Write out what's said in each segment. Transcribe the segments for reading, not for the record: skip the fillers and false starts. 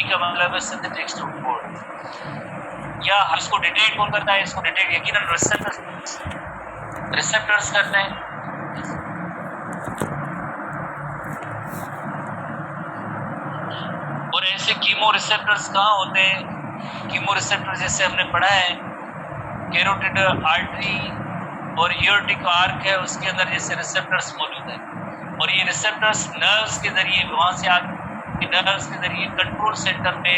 का मतलब है सिंथेटिक स्टूपोर्ट। या इसको डिटेक्ट कौन करता है? इसको डिटेक्ट यकीनन रिसेप्टर्स करते हैं। और ऐसे कीमो रिसेप्टर्स कहाँ होते हैं? कीमो रिसेप्टर जैसे हमने पढ़ा है कैरोटिड आर्टरी और एओर्टिक आर्क है, उसके अंदर जैसे रिसेप्टर्स मौजूद है, और ये रिसेप्टर्स नर्व्स के जरिए वहां से आके नर्व्स के जरिए कंट्रोल सेंटर में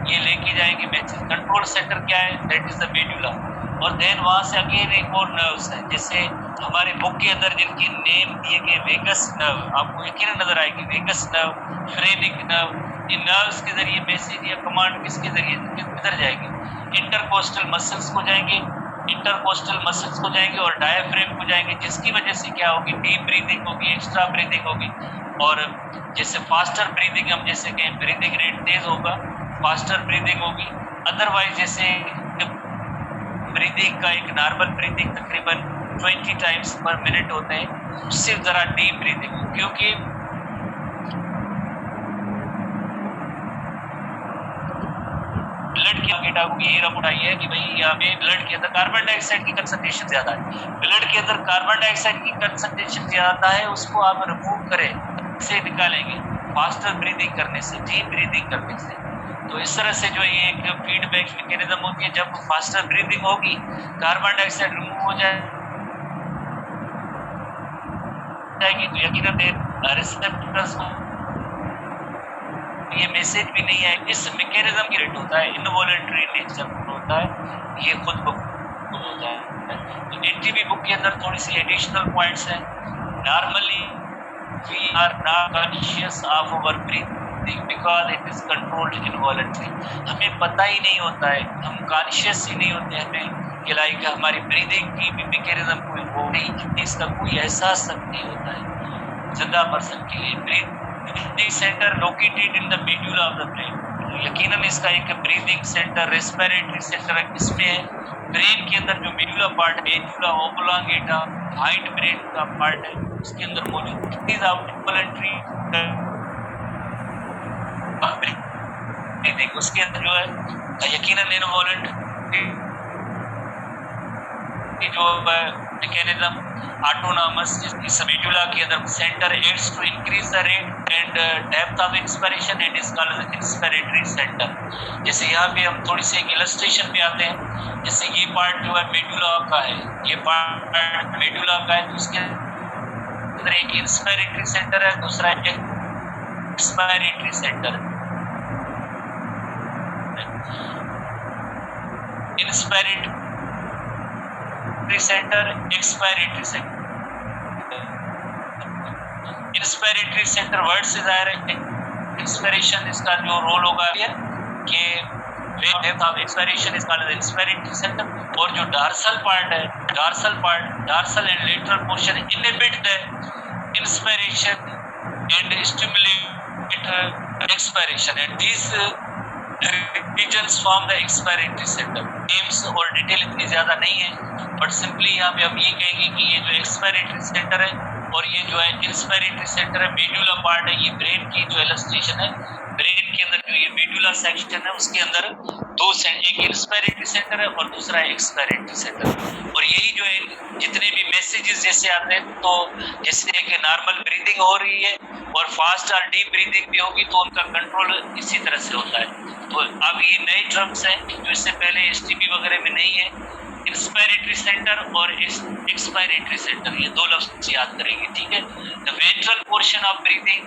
ये लेके जाएंगे मैसेज। कंट्रोल सेंटर क्या है? That is the medulla. और देन वहां से अगेन एक और नर्व्स है, जैसे हमारे बुक के अंदर जिनकी नेम दिए गए वेगस नर्व, आपको यकीनन नजर आएगी वेगस नर्व, फ्रेनिक नर्व। इन नर्व्स के जरिए मैसेज या कमांड किसके जरिए किधर जाएगी? इंटरकोस्टल मसल्स को जाएंगे, इंटरकोस्टल मसल्स को जाएंगे और डायफ्रेम को जाएंगे, जिसकी वजह से क्या होगी? डीप ब्रीदिंग होगी, एक्स्ट्रा ब्रीदिंग होगी। और जैसे फास्टर ब्रीदिंग, हम जैसे कहें ब्रीदिंग रेट तेज होगा, फास्टर ब्रीदिंग होगी। अदरवाइज जैसे ब्रीदिंग का एक नॉर्मल ब्रीदिंग तकरीबन 20 टाइम्स पर मिनट होते हैं, उससे जरा डीप ब्रीदिंग, क्योंकि ब्लड की डेटा को ये रिपोर्ट आई है कि भाई यहाँ पे ब्लड के अंदर कार्बन डाइऑक्साइड की कंसंट्रेशन ज्यादा है। ब्लड के अंदर कार्बन डाइऑक्साइड की कंसंट्रेशन ज्यादा है, उसको आप रिमूव करें, से निकालेंगे फास्टर ब्रीदिंग करने से, डीप ब्रीदिंग करने से। तो इस तरह से जो ये एक फीडबैक मैकेनिज्म होती है, जब फास्टर ब्रीदिंग होगी कार्बन डाइऑक्साइड रिमूव हो जाएगी तो यकीनन रिसेप्टर्स को ये मैसेज भी नहीं है। इस मैकेनिज्म की रेट होता है, इनवॉलंटरी नेचर होता है, ये खुद ब खुद होता है। तो एनटीबी बुक के अंदर थोड़ी सी एडिशनल पॉइंट्स हैं। Normally we are not conscious of our breathing because it is controlled involuntary. हमें पता ही नहीं होता है, हम कॉन्शियस ही नहीं होते हमें कि लाइक हमारी ब्रीदिंग की भी मैकेनिज्म कोई हो नहीं, इसका कोई एहसास तक नहीं होता है जिंदा पर्सन के लिए। Breathing centre located in the medulla of the brain, यकीनन इसका एक ब्रीदिंग सेंटर रेस्पिरेटरी सेंटर किसमें है? ब्रेन के अंदर जो मेडुला पार्ट है, मेडुला ओब्लोंगेटा हाइट ब्रेन का पार्ट है, उसके अंदर मौजूद। इट इज इनवॉलंटरी ब्रीदिंग, उसके अंदर जो है यकीनन इनवॉलंटरी जो मैकेनिज्म ऑटोनॉमस, जिस मेडुला के अंदर centre aids to increase the rate and depth of inspiration and is called inspiratory centre. जैसे यहाँ पे हम थोड़ी सी एक इलस्ट्रेशन पे आते हैं, जैसे ये पार्ट जो है मेडुला का है, ये पार्ट मेडुला का है, तो उसके अंदर एक इंस्पिरेटरी सेंटर है, दूसरा एक एक्सपायरेटरी सेंटर है। Inspiratory centre, expiratory centre. Inspiratory centre word से जाहिर है इंस्पिरेशन, इसका जो रोल होगा कि depth of inspiration is called inspiratory centre. और जो डार्सल पार्ट है, dorsal and lateral portion inhibit the inspiration and stimulate expiration, and this regions form the expiratory centre. Names और डिटेल इतनी ज्यादा नहीं है, बट सिंपली यहाँ पे हम ये कहेंगे कि ये जो एक्सपायरेटरी सेंटर है और ये जो है इंस्पिरेटरी सेंटर है, मेडुला पार्ट है, ये ब्रेन की जो इलस्ट्रेशन है, ब्रेन के अंदर जो ये मेडुला सेक्शन है उसके अंदर दो एक इंस्पिरेटरी सेंटर है और दूसरा एक्सपायरेटरी सेंटर। और यही जो है जितने भी मैसेजेस जैसे आते हैं, तो जैसे एक नॉर्मल ब्रीदिंग हो रही है और फास्ट और डीप ब्रीदिंग भी होगी, तो उनका कंट्रोल इसी तरह से होता है। तो अब ये नए टर्म्स हैं जो इससे पहले एसटीबी वगैरह में नहीं है, इंस्पिरेटरी सेंटर और एक्सपायरेटरी सेंटर, ये दो लफ्ज याद करेंगे, ठीक है। The ventral portion of breathing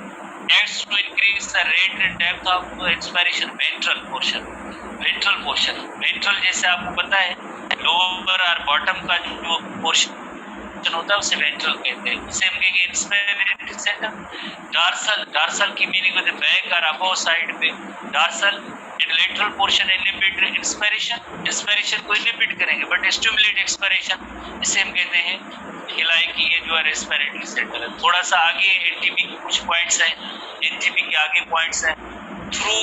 acts to increase the rate and depth of expiration। Ventral portion, ventral जैसे आपको पता है लोअर और बॉटम का जो पोर्शन होता है उसे वेंट्रल कहते हैं। उसे हम कहेंगे इंस्पिरेटरी सेंटर। डार्सल की मीनिंग होती है बैक और अबव साइड पे dorsal, and lateral portion inhibit inspiration को इनहिबिट करेंगे बट स्टिमुलेट एक्सपायरेशन, इसे हम कहते हैं हिलाई की ये जो है रेस्पिरेटरी सेंटर है। थोड़ा सा आगे एनटीबी के कुछ पॉइंट्स हैं, एनटीबी के आगे पॉइंट्स हैं। Through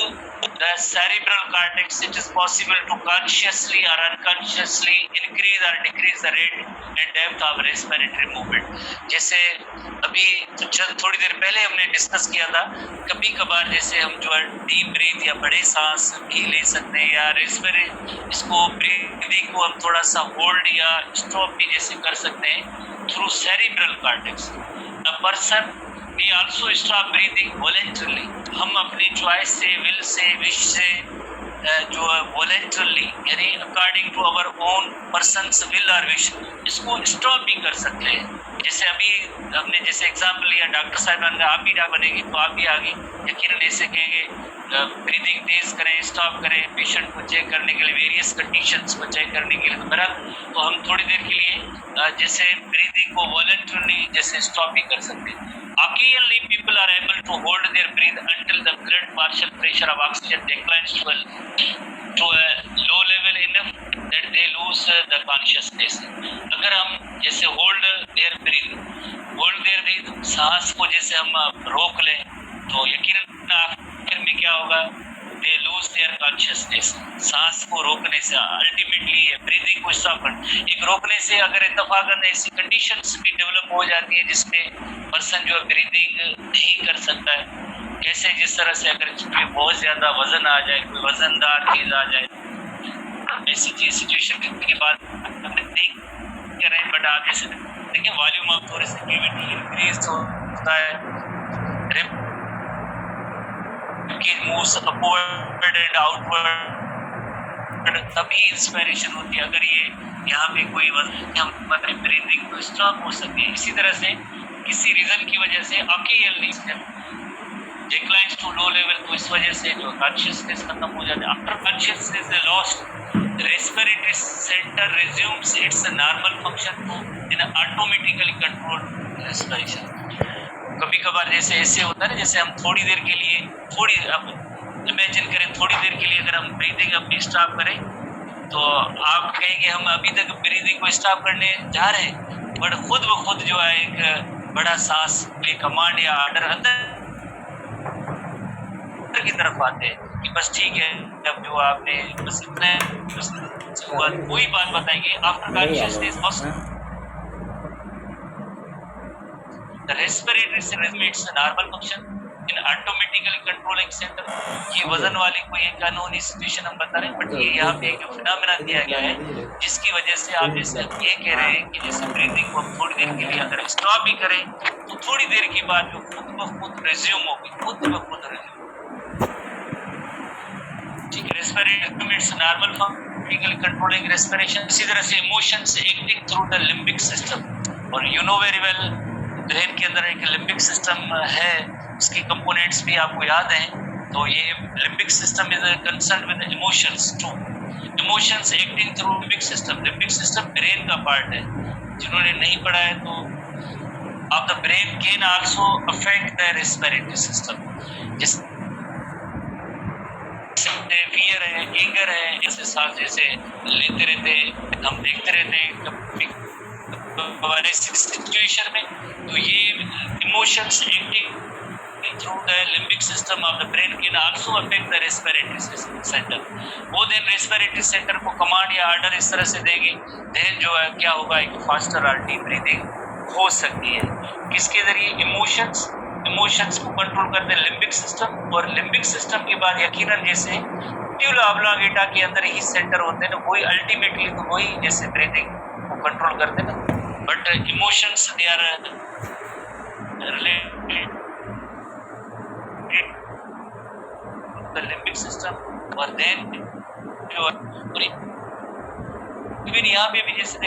the cerebral cortex, it is possible to consciously or unconsciously increase or decrease the rate and depth of respiratory movement. जैसे अभी थोड़ी देर पहले हमने डिस्कस किया था, कभी कभार जैसे हम जो है डीप ब्रीथ या बड़े सांस भी ले सकते हैं, या रेस्पिरेट इसको ब्रीदिंग को हम थोड़ा सा होल्ड या स्टॉप भी जैसे कर सकते हैं through cerebral cortex. A person we also stop breathing voluntarily. हम अपनी चॉइस से, विल से, विश से जो voluntarily यानी according to our own persons will और विश इसको स्टॉप भी कर सकते हैं. जैसे अभी हमने जैसे एग्जाम्पल लिया, डॉक्टर साहब आप भी डा बनेंगे तो आप भी आगे यकीनन ऐसे कहेंगे ब्रीदिंग तेज करें, स्टॉप करें, पेशेंट को चेक करने के लिए, वेरियस कंडीशंस को चेक करने के लिए. तो हम थोड़ी देर के लिए जैसे ब्रीदिंग को वॉलंटरली जैसे स्टॉप भी कर सकते हैं. Occasionally, people are able to hold their breath until the blood partial pressure of oxygen declines to a low level enough that they lose the consciousness. अगर हम जैसे hold their breath, सांस को जैसे हम रोक लें तो यकीनन आखिर में क्या होगा, they lose their consciousness. सांस को रोकने से अल्टीमेटली ब्रीदिंग को स्टॉप करना, एक रोकने से अगर इत्तफाकन ऐसी कंडीशंस भी डेवलप हो जाती है जिसमें पर्सन जो ब्रीदिंग नहीं कर सकता है. कैसे, जिस तरह से अगर इसमें बहुत ज्यादा वजन आ जाए, कोई वजनदार चीज आ जाए, ऐसी चीज सिचुएशन के बाद नहीं कर रहे, बट आप जैसे देखिए वॉल्यूम ऑफ थोड़ी सी कैविटी इंक्रीज होता है, मूव्स अपवर्ड एंड आउटवर्ड, तभी इंस्पिरेशन होती है. अगर ये यहाँ पे कोई हम मतलब ब्रीदिंग तो स्टॉप हो सकती है. इसी तरह से किसी रीजन की वजह से ऑक्यूपली डिक्लाइंस टू लो लेवल, तो इस वजह से जो कॉन्शियसनेस खत्म हो जाता है. After consciousness is lost, respiratory centre resumes its normal function to in automatically control respiration. कभी कभार जैसे ऐसे होता है ना, जैसे हम थोड़ी देर के लिए इमेजिन करें, थोड़ी देर के लिए अगर हम ब्रीदिंग अपनी स्टॉप करें तो आप कहेंगे हम अभी तक ब्रीदिंग को स्टॉप करने जा रहे हैं, बट खुद ब खुद जो है एक बड़ा सांस के कमांड या ऑर्डर अंदर की तरफ आते हैं कि बस ठीक है, जब जो आपने बस इतना हुआ, कोई बात बताएंगे after consciousness the respiratory system it's a normal function in automatically controlling center. ये वजन वाली कोई एक कानूनी सिचुएशन हम बता रहे हैं, बट ये यहाँ पे एक फिनोमेना दिया गया है जिसकी वजह से आप जैसे ये कह रहे हैं कि जैसे ब्रीदिंग को थोड़ी देर के लिए अगर स्टॉप भी करें तो थोड़ी देर के बाद जो खुद ब खुद रिज्यूम होगी, खुद ब खुद रिज्यूम. ठीक है, respiration its normal function controlling respiration. इसी तरह से emotions acting through the limbic system, और you know very well brain के अंदर एक लिम्बिक सिस्टम है, उसकी कंपोनेंट्स भी आपको याद हैं. तो ये limbic system is concern with emotions too. Emotions acting through limbic system. Limbic system brain का पार्ट है. जिन्होंने नहीं पढ़ा है तो of the brain can also affect the respiratory system. जैसे फियर है, एंगर है, ऐसे सांस जैसे लेते रहते हम देखते रहते हैं हमारे सिचुएशन में, तो ये emotions acting through the limbic system of the brain can also affect the respiratory centre. वो देन रेस्पिरेटरी सेंटर को कमांड या ऑर्डर इस तरह से देंगे, देन जो है क्या होगा, एक फास्टर और डीप ब्रीदिंग हो सकती है. किसके जरिए? इमोशंस को कंट्रोल करते हैं लिम्बिक सिस्टम, और लिम्बिक सिस्टम के बाद यकीनन जैसे ट्यूला ऑब्लांगेटा के अंदर ही सेंटर होते हैं ना, वही अल्टीमेटली तो वही जैसे ब्रीदिंग को कंट्रोल करते हैं ना. But emotions they are related to the limbic system, और then even यहाँ पे भी जैसे